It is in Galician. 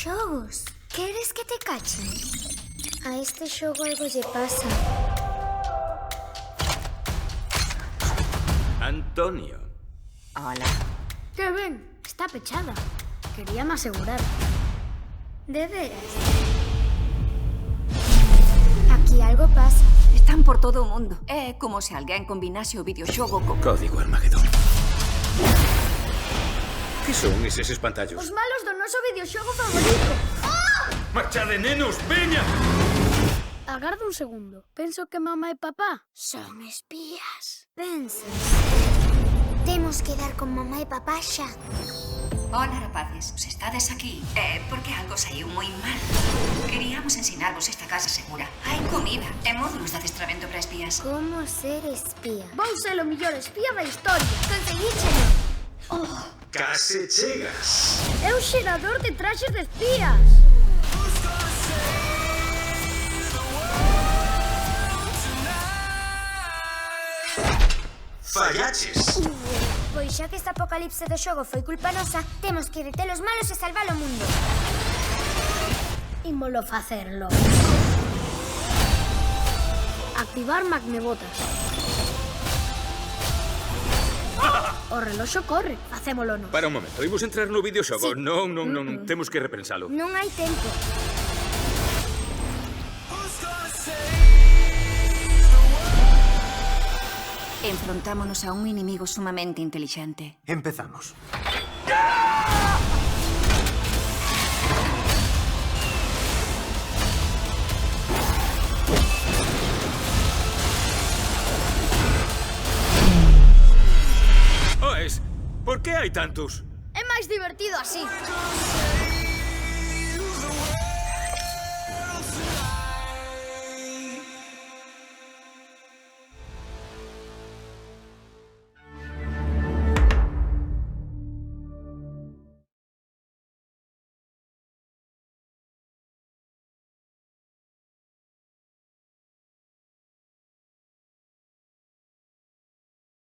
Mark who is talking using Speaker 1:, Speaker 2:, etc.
Speaker 1: Xogos. Queres que te cachen? A este xogo algo lle pasa.
Speaker 2: Antonio.
Speaker 3: Hola.
Speaker 4: ¡Qué ben! Está pechada. Queríame asegurar.
Speaker 1: De veras. Aquí algo pasa.
Speaker 3: Están por todo o mundo. É como se alguén combinase o videoxogo co...
Speaker 2: Código Armagedón. Que son eses espantallos?
Speaker 4: Os malos do noso videoxogo favorito.
Speaker 2: Marchade, nenos, veña!
Speaker 4: Agarda un segundo. Penso que mamá e papá
Speaker 1: Son espías. Pensas. Temos que dar con mamá e papá xa.
Speaker 3: Hola, rapaces. Se estades aquí é porque algo saiu moi mal. Queríamos ensinarvos esta casa segura. Hai comida e módulos de adestramento para espías.
Speaker 1: Como ser espía.
Speaker 4: vou ser o mellor espía da historia.
Speaker 1: Conseguíchelo.
Speaker 2: Case chegas.
Speaker 4: É un xerador de traxes de espías.
Speaker 2: Fallaches.
Speaker 1: Pois xa que este apocalipse do xogo foi culpa nosa, temos que deter os malos e salvar o mundo.
Speaker 4: Ímolo facerlo. Activar magnebotas. O reloxo corre. Facémolo non.
Speaker 2: Para un momento, imos entrar no videoxogo.
Speaker 1: Sí.
Speaker 2: Non, temos que repensalo.
Speaker 1: Non hai tempo.
Speaker 3: Enfrontámonos a un inimigo sumamente inteligente.
Speaker 5: Empezamos.
Speaker 2: Oes, por que hai tantos?
Speaker 4: É máis divertido así.